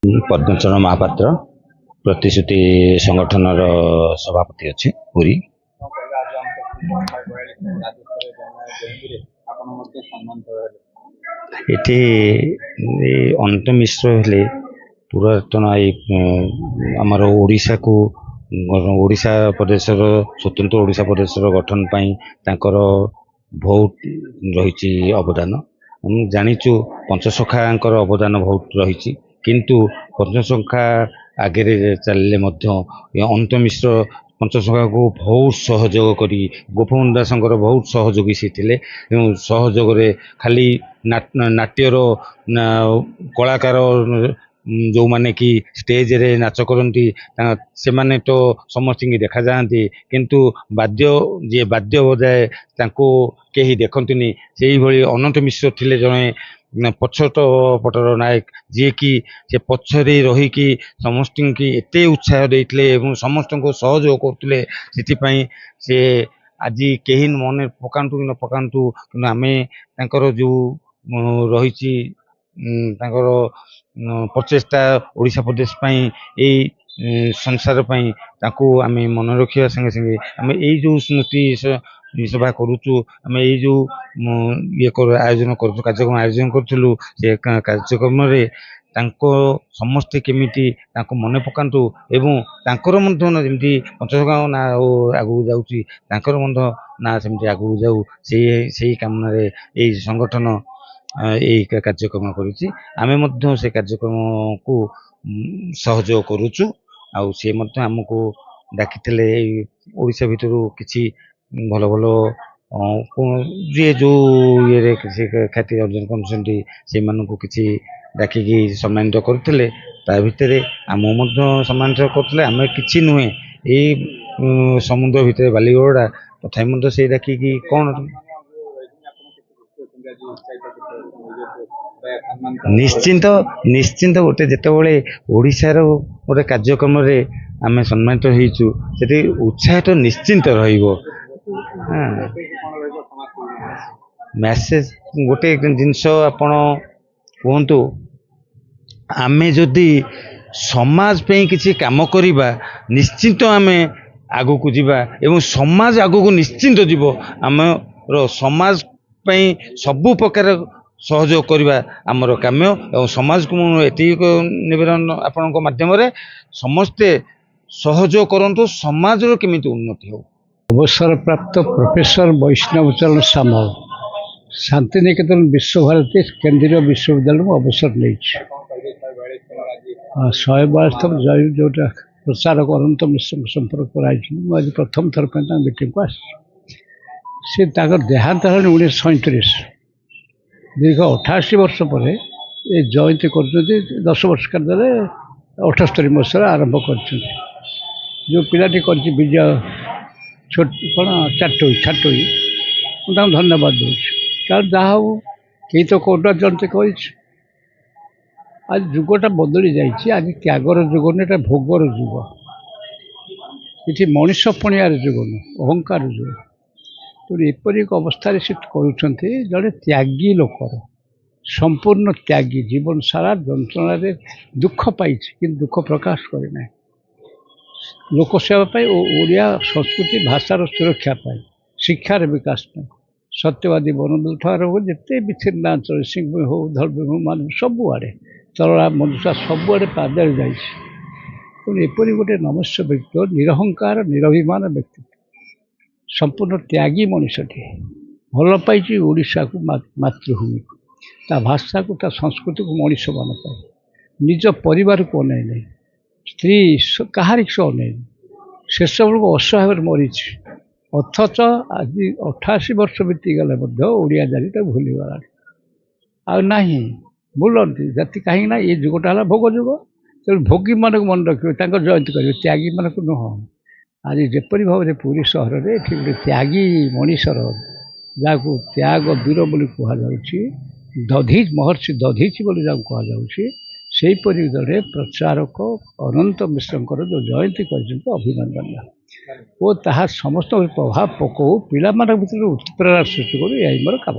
पद्मचरण महापात्र प्रतिश्रुति संगठन सभापति अच्छी पूरी ये अनंत मिश्र हेले पुरातन आमर ओडिशा को ओडिशा प्रदेश स्वतंत्र ओडिशा प्रदेश गठन तांकर बहुत रही अवदान जाचु पंचसखा अवदान बहुत रही किंतु पंचसखा आगे चलिए अनंत मिश्र पंचसखा को बहुत सहयोग करी गोपबंधु दास बहुत सहयोगी सी थे सहयोग खाली नाट्यर कलाकार जो माने कि स्टेज रे नाच करती से माने तो समस्त की देखा जाती किंतु वाद्य जी वाद्य बजाए तांको कहीं देखंतुनी से भली अनंत मिश्र थिले जने पछट पटर नायक जी कि से पछरे रही कि समस्त की एते उत्साह देते समस्त को सहयोग करते से आज कहीं मन पकातु कि न पकातु कि आम जो रही प्रचेषा ओडिशा प्रदेश यही संसार आम मन रखा संगे संगे आम यही जो स्मृति सभा करुचु आम यही जो ये आयोजन कर कार्यक्रम आयोजन करूँ से कार्यक्रम समस्ते केमिति मन पकातु एवं जमी पंचसखा ना आगू जाऊँगी ना सेमती आगू जाऊ से कामना यही संगठन यही कार्यक्रम करुच्ची आमे से कार्यक्रम को सहयोग करुचु आउ सी आमको डाकी ओडिशा भितर किसी भल भल जी जो ये किसी ख्याति अर्जन कर किसी डाकिकी सम्मानित करते भितर आम सम्मानित करते आम कि नुहे यही समुद्र भितर बालीगड़ा तथा से डाकिकी कौन निश्चिंत निश्चिंत गोटे जितेबाला ओडिशार गोटे कार्यक्रम आम सम्मानित होइचु से उत्साह तो निश्चिंत रहिबो मैसेज गोटे जिनस आपण कहतु आमे जदि समाज पे किसी काम करिबा निश्चिंत आमे आगु को जीवा एवं समाज आगु को निश्चिंत जीव आमर समाज पे सबु प्रकार सहयोग करवा आमर काम्य और समाज को मुझे निवेदन आपण माध्यम समस्ते सहयोग करंतु समाज केमिति उन्नति हो। अवसर प्राप्त प्रोफेसर वैष्णव चरण सामल शांतिनिकेतन विश्वभारती केंद्रीय विश्वविद्यालय में अवसर नहीं 142 जय जोटा प्रचारक अनंत मिश्र संपर्क कर आज प्रथम थर मीटिंग को सी देहांत 1937 दीर्घ 88 वर्ष पर ये जयंती कर 10 वर्ष कार्य 78 मसीह आरंभ कर जो पिलाटी कर विजय छोट कौन छाटोई धन्यवाद दूँ कारण जहाँ हो कई तो कौटा जयंती कर आज जुगटा बदली जाइए आज त्यागर जुग ना भोगर जुग ये मनीष पणियार जुग न अहंकार जुग तो एपरी एक अवस्था से करुँचे जड़े त्यागी लोकर संपूर्ण त्यागी जीवन सारा जंत्रण दुख पाई कि दुख प्रकाश करना लोकसेवा ओडिया संस्कृति भाषार सुरक्षा पाई शिक्षार विकास पाई सत्यवादी बनोदल ठार हो जिते विच्छिन्नांचल सिंह हो धर्म मान सबुआड़े चलड़ा मनुष्य सबुआड़े पादे जापरी गोटे नमस्या व्यक्ति निरहंकार निरभिमान व्यक्ति संपूर्ण त्यागी मनीषटे भल पाई ओडिशा को मातृभूमि को ता भाषा को ता संस्कृति को मनीष मान पाए निज परिवार को अनाई नहीं स्त्री कहार से अनाई से सब को असहाय मरी अथच आज 88 वर्ष बीतीगले ओडिया जाति भूलीगला आना भूलती जाति कहीं ये जुगटा है भोग जुग तेणु भोगी मान को मन रखिए जयंती करेंगे त्यागी मान को नुह आज जपरी भाव में पुरी सहर में गोटे त्यागी मनीषर जहाँ त्याग वीर बोली कहुच्छी दधीच महर्षि दधीच बोली जहाँ कहुच्छी से जड़े प्रचारक अनंत मिश्र जो जयंती कर अभिनंदन वो ताहा समस्त प्रभाव पकाऊ पिला भर उत्प्रेरणा सृष्टि करूँ यही मोर काम।